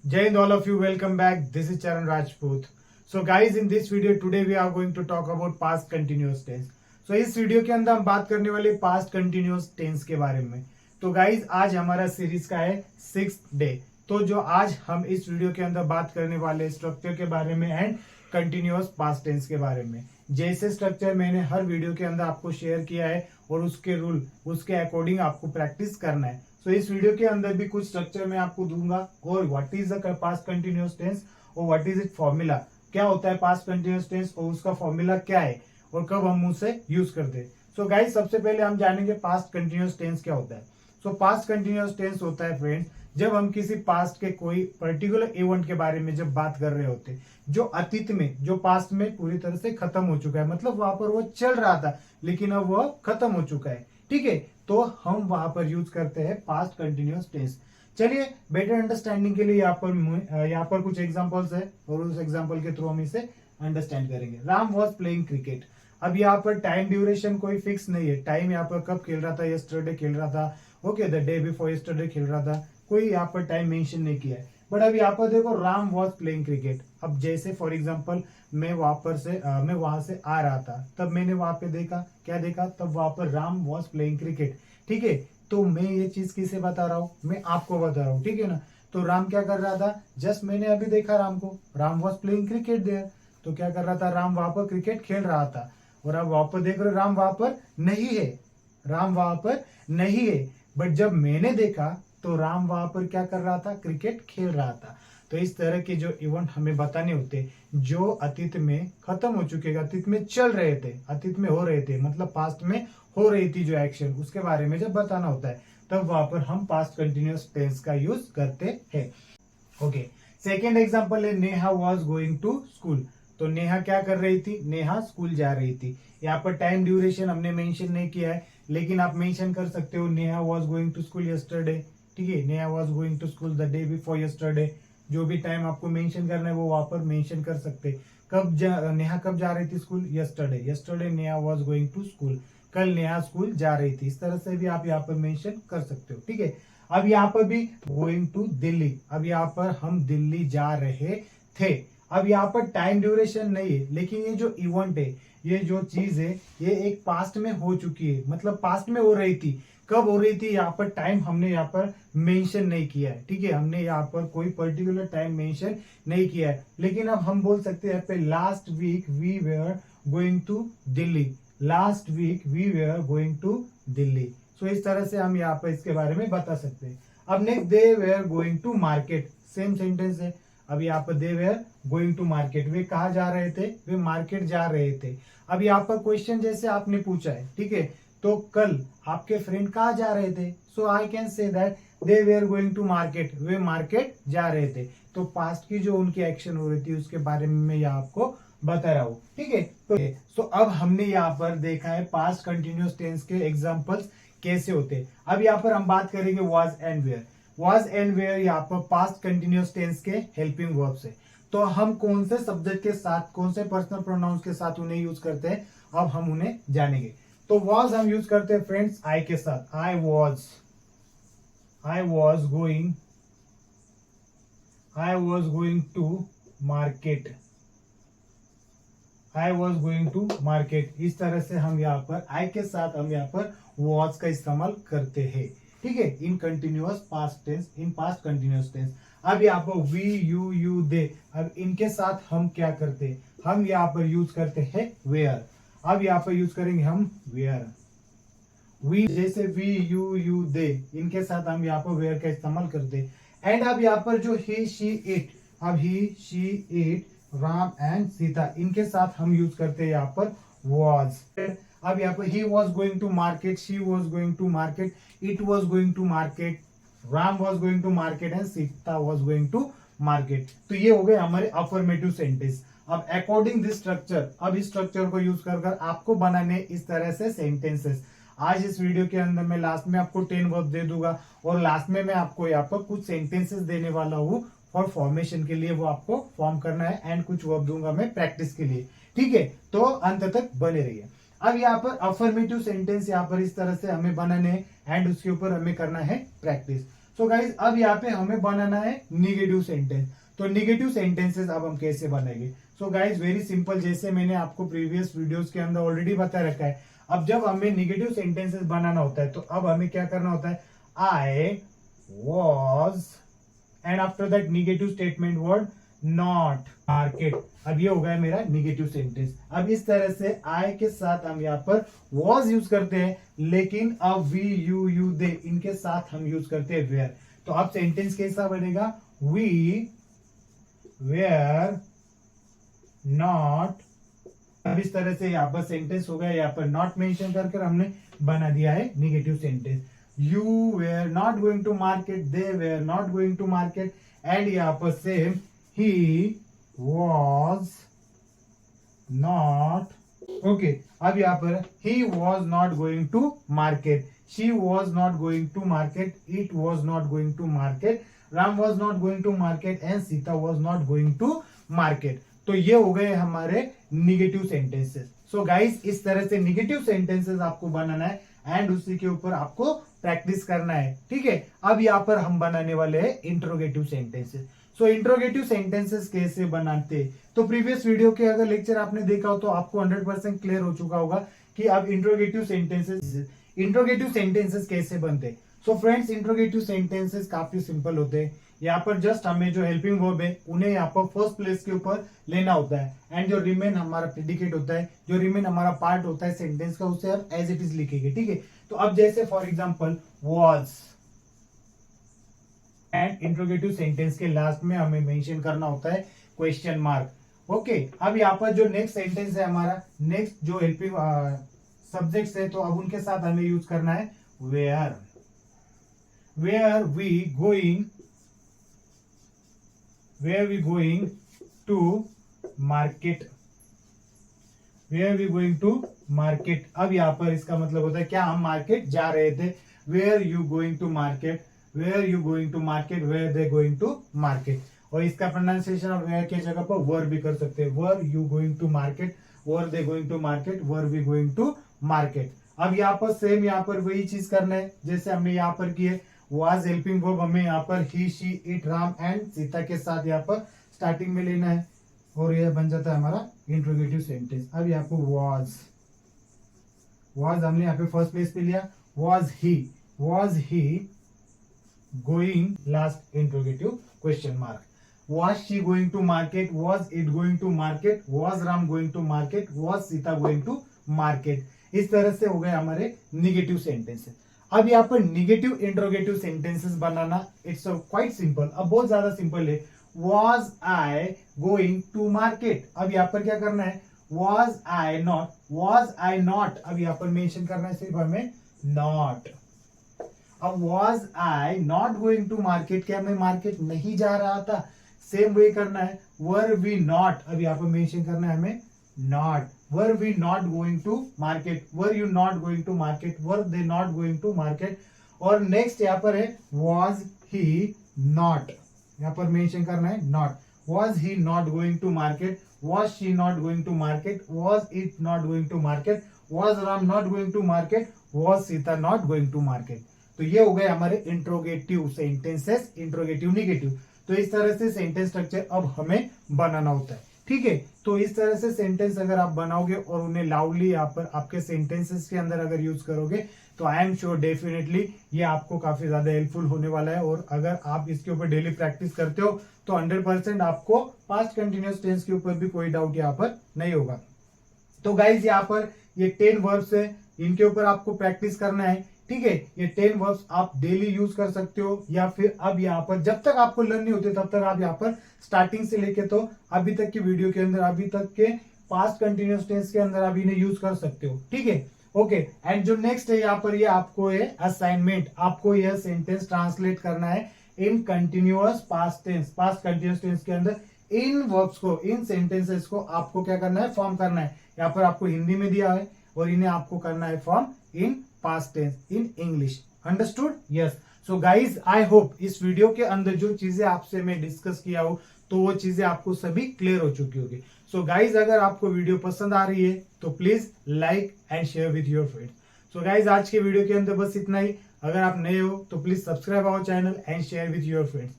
Jai Hind, all of you. Welcome back. This is Charan Rajput. So guys, in this video today we are going to talk about past continuous tense. So इस video के अंदर हम बात करने वाले past continuous tense के बारे में. तो गाइज आज हमारा सीरीज का है 6th डे. तो जो आज हम इस वीडियो के अंदर बात करने वाले स्ट्रक्चर के बारे में एंड कंटिन्यूअस पास्ट टेंस के बारे में. जैसे स्ट्रक्चर मैंने हर वीडियो के अंदर आपको शेयर किया है और उसके रूल उसके अकॉर्डिंग आपको प्रैक्टिस करना है. तो इस वीडियो के अंदर भी कुछ स्ट्रक्चर मैं आपको दूंगा और what is the past continuous tense और व्हाट इज इट फॉर्मूला, क्या होता है पास्ट कंटिन्यूअस टेंस और उसका फॉर्मूला क्या है और कब हम उसे यूज करते हैं. सो गाइस सबसे पहले हम जानेंगे पास्ट कंटिन्यूअस टेंस क्या होता है. सो पास्ट कंटिन्यूअस टेंस होता है फ्रेंड्स जब हम किसी पास्ट के कोई पर्टिकुलर इवेंट के बारे में जब बात कर रहे होते जो अतीत में जो पास्ट में पूरी तरह से खत्म हो चुका है, मतलब वहां पर वो चल रहा था लेकिन अब वो खत्म हो चुका है. ठीक है, तो हम वहां पर यूज करते हैं पास्ट कंटिन्यूअस टेंस. चलिए बेटर अंडरस्टैंडिंग के लिए यहाँ पर कुछ एग्जांपल्स है और उस एग्जांपल के थ्रू हम इसे अंडरस्टैंड करेंगे. Ram was playing cricket. अब यहाँ पर टाइम ड्यूरेशन कोई फिक्स नहीं है. टाइम यहाँ पर कब खेल रहा था, यस्टरडे खेल रहा था, okay the day before yesterday खेल रहा था, कोई यहाँ पर टाइम मेंशन नहीं किया है. बट अब यहाँ पर देखो राम वॉज प्लेइंग क्रिकेट. अब जैसे फॉर एग्जाम्पल मैं वहां से आ रहा था तब मैंने वहां पे देखा, क्या देखा, तब वहां पर राम वॉज प्लेइंग क्रिकेट. ठीक है, तो मैं ये चीज किसे बता रहा हूँ, मैं आपको बता रहा हूँ. ठीक है ना, तो राम क्या कर रहा था, जस्ट मैंने अभी देखा राम को, Ram was playing cricket there. तो क्या कर रहा था, राम वहां पर क्रिकेट खेल रहा था. और अब वहां पर देख रहे राम वहां पर नहीं है, राम वहां पर नहीं है. बट जब मैंने देखा तो राम वहां पर क्या कर रहा था, क्रिकेट खेल रहा था. तो इस तरह के जो इवेंट हमें बताने होते जो अतीत में खत्म हो चुके, अतीत में चल रहे थे, अतीत में हो रहे थे, मतलब पास्ट में हो रही थी जो एक्शन, उसके बारे में जब बताना होता है तब वहां पर हम पास्ट कंटिन्यूअस टेंस का यूज करते हैं. ओके, सेकेंड एग्जाम्पल है Neha was going to school. तो नेहा क्या कर रही थी, नेहा स्कूल जा रही थी. यहाँ पर टाइम ड्यूरेशन हमने मेंशन नहीं किया है लेकिन आप मेंशन कर सकते हो Neha was going to school yesterday. ठीक है, Neha was going to school the day before yesterday. जो भी टाइम आपको मेंशन करना है वो वहां पर मेंशन कर सकते. नेहा कब जा रही थी school, yesterday. Yesterday Neha was going to school. कल नेहा स्कूल जा रही थी. इस तरह से भी आप यहाँ पर मेंशन कर सकते हो. ठीक है, अब यहाँ पर भी गोइंग टू दिल्ली. अब यहाँ पर हम दिल्ली जा रहे थे. अब यहाँ पर टाइम ड्यूरेशन नहीं है लेकिन ये जो इवेंट है, ये जो चीज है, ये एक पास्ट में हो चुकी है, मतलब पास्ट में हो रही थी. कब हो रही थी, यहाँ पर टाइम हमने यहाँ पर मेंशन नहीं किया है. ठीक है, हमने यहाँ पर कोई पर्टिकुलर टाइम मेंशन नहीं किया है लेकिन अब हम बोल सकते हैं पे last week we were going to Delhi. Last week we were going to Delhi. So इस तरह से हम यहाँ पर इसके बारे में बता सकते हैं. अब next they were going to market. Same sentence है. अब यहाँ पर they were going to market. वे कहा जा रहे थे, वे मार्केट जा रहे थे. अब यहाँ पर क्वेश्चन जैसे आपने पूछा है, ठीक है, तो कल आपके फ्रेंड कहाँ जा रहे थे. So I can say that they were going to market. वे मार्केट जा रहे थे. तो पास्ट की जो उनकी एक्शन हो रही थी उसके बारे में मैं यहाँ आपको बता रहा हूँ. ठीक है, तो अब हमने यहाँ पर देखा है पास्ट कंटिन्यूअस टेंस के एग्जाम्पल्स कैसे होते हैं. अब यहाँ पर हम बात करेंगे was and were. Was and were यहाँ पर पास्ट कंटिन्यूअस टेंस के हेल्पिंग वर्ब्स है. तो हम कौन से सब्जेक्ट के साथ, कौन से पर्सनल प्रोनाउंस के साथ उन्हें यूज करते हैं, अब हम उन्हें जानेंगे. तो वॉज हम यूज करते हैं फ्रेंड्स आई के साथ. I was going to market. I was going to market. इस तरह से हम यहाँ पर आई के साथ हम यहाँ पर वॉज का इस्तेमाल करते हैं. ठीक है, in continuous past tense, in past continuous tense. अब यहाँ पर वी यू दे. अब इनके साथ हम क्या करते हैं, हम यहाँ पर यूज करते हैं वेयर. अब यहाँ पर यूज करेंगे हम वेयर. वी जैसे वी यू दे, इनके साथ हम यहाँ पर वेयर का इस्तेमाल करते हैं. एंड अब यहाँ पर जो ही शी इट, अब he she it, Ram and Sita, इनके साथ हम यूज करते हैं यहाँ पर वॉज. अब यहाँ पर he was going to market, she was going to market, it was going to market, Ram was going to market and Sita was going to market. तो ये हो गए हमारे अफर्मेटिव सेंटेंस. अब अकॉर्डिंग दिस स्ट्रक्चर, अब इस स्ट्रक्चर को यूज कर आपको बनाने इस तरह से सेंटेंसेस. आज इस वीडियो के अंदर मैं लास्ट में आपको 10 वर्ब दे दूंगा और लास्ट में मैं आपको यहाँ पर कुछ सेंटेंसेस देने वाला हूँ फॉर फॉर्मेशन के लिए, वो आपको फॉर्म करना है एंड कुछ वर्ब दूंगा मैं प्रैक्टिस के लिए. ठीक है, तो अंत तक बने रहिए. अब यहाँ पर अफर्मेटिव सेंटेंस यहाँ पर इस तरह से हमें बनाने एंड उसके ऊपर हमें करना है प्रैक्टिस. सो गाइज अब यहाँ पे हमें बनाना है निगेटिव सेंटेंस। तो निगेटिव सेंटेंसेस अब हम कैसे बनाएंगे? सो गाइज वेरी सिंपल, जैसे मैंने आपको प्रीवियस वीडियोस के अंदर ऑलरेडी बता रखा है। अब जब हमें निगेटिव सेंटेंसेस बनाना होता है तो अब हमें क्या करना होता है? I was and after that negative statement word not market. अब ये हो गया मेरा निगेटिव सेंटेंस। अब इस तरह से आई के साथ हम यहाँ पर वॉज यूज करते हैं, लेकिन अब वी यू दे इनके साथ हम यूज करते हैं वेयर। तो अब सेंटेंस कैसा बनेगा? We were not. अब इस तरह से यहाँ पर सेंटेंस हो गया, यहाँ पर नॉट मेंशन करके हमने बना दिया है negative sentence. You were not going to market, they were not going to market, and यहाँ पर same he was not, okay, अब यहाँ पर he was not going to market, she was not going to market, it was not going to market, Ram was not going to market and Sita was not going to market। तो ये हो गए हमारे negative sentences. So guys इस तरह से negative sentences आपको बनाना है एंड उसी के ऊपर आपको प्रैक्टिस करना है, ठीक है। अब यहाँ पर हम बनाने वाले हैं इंट्रोगेटिव सेंटेंसेस। सो इंट्रोगेटिव सेंटेंसेस कैसे बनाते? तो प्रीवियस वीडियो के अगर लेक्चर आपने देखा हो तो आपको 100% क्लियर हो चुका होगा कि अब इंट्रोगेटिव सेंटेंसेस कैसे बनते। सो फ्रेंड्स इंट्रोगेटिव सेंटेंसेस काफी सिंपल होते हैं। यहाँ पर जस्ट हमें जो हेल्पिंग वर्ब है उन्हें यहाँ पर फर्स्ट प्लेस के ऊपर लेना होता है एंड जो रिमेन हमारा प्रेडिकेट होता है, जो रिमेन हमारा पार्ट होता है सेंटेंस का, उसे हम एज इट इज लिखेंगे, ठीक है। तो अब जैसे for example was and interrogative sentence के लास्ट में हमें मेंशन करना होता है क्वेश्चन मार्क। ओके, अब यहाँ पर जो नेक्स्ट सेंटेंस है हमारा, नेक्स्ट जो हेल्पिंग सब्जेक्ट्स है, तो अब उनके साथ हमें यूज करना है were. Were we going to market, were we going to market. अब यहाँ पर इसका मतलब होता है क्या हम मार्केट जा रहे थे। Were you going to market, were you going to market, were they going to market. और इसका प्रोनाउंसिएशन आप वेयर की जगह पर वर भी कर सकते हैं। Were you going to market, were they going to market, were we going to market. अब यहाँ पर सेम यहाँ पर वही चीज करना है जैसे हमने यहाँ पर किए। वाज हेल्पिंग वर्ब हमें यहाँ पर he, she, it, Ram and Sita के साथ यहाँ पर स्टार्टिंग में लेना है और यह बन जाता है हमारा इंट्रोगेटिव सेंटेंस। अब यहाँ पर वाज हमने यहाँ पे फर्स्ट प्लेस पे लिया। Was he going, last interrogative question mark. Was she going to market? Was it going to market? Was Ram going to market? Was Sita going to market? इस तरह से हो गए हमारे निगेटिव सेंटेंसेस। अब यहाँ पर negative interrogative sentences banana it's quite simple. अब बहुत ज्यादा सिंपल है। Was I going to market? अब यहाँ पर क्या करना है? Was I not? Was I not? अब यहाँ पर मेंशन करना है सिर्फ हमें not। अब was I not going to market? क्या मैं मार्केट नहीं जा रहा था? सेम वे करना है। वर वी नॉट, अब यहाँ पर मेंशन करना है हमें not. Were we not going to market, were you not going to market, were they not going to market. और नेक्स्ट यहाँ पर है वॉज ही नॉट, यहाँ पर मेंशन करना है not. Was he not going to market, was she not going to market, was it not going to market, was Ram not going to market, was Sita not going to market. तो ये हो गए हमारे interrogative sentences, interrogative negative. तो इस तरह से sentence structure अब हमें बनाना होता है, ठीक है। तो इस तरह से सेंटेंस अगर आप बनाओगे और उन्हें लाउडली यहाँ पर आपके सेंटेंसेस के अंदर अगर यूज करोगे तो आई एम श्योर डेफिनेटली ये आपको काफी ज्यादा हेल्पफुल होने वाला है। और अगर आप इसके ऊपर डेली प्रैक्टिस करते हो तो 100% आपको पास्ट कंटिन्यूअस टेंस के ऊपर भी कोई डाउट यहाँ पर नहीं होगा। तो गाइज यहाँ पर ये 10 वर्ब्स है, इनके ऊपर आपको प्रैक्टिस करना है, ठीक है। ये 10 वर्ब्स आप डेली यूज कर सकते हो या फिर अब यहाँ पर जब तक आपको लर्न नहीं होते तब तक आप यहाँ पर स्टार्टिंग से लेके तो अभी तक की वीडियो के अंदर, अभी तक के पास्ट कंटिन्यूअस टेंस के अंदर आप इन्हें यूज कर सकते हो, ठीक है। ओके, एंड जो नेक्स्ट है यहाँ पर ये आपको है असाइनमेंट। आपको यह सेंटेंस ट्रांसलेट करना है in continuous past tense, past continuous tense के अंदर इन वर्ब्स को, इन सेंटेंसेस को आपको क्या करना है? फॉर्म करना है। यहाँ पर आपको हिंदी में दिया है और इन्हें आपको करना है form in past tense in English. Understood? Yes. So guys I hope इस वीडियो के अंदर जो चीजें आपसे मैं डिस्कस किया हूं तो वो चीजें आपको सभी क्लियर हो चुकी होगी। सो गाइज अगर आपको वीडियो पसंद आ रही है तो please like and share with your friends. So guys आज के वीडियो के अंदर बस इतना ही। अगर आप नए हो तो please subscribe our channel and share with your friends.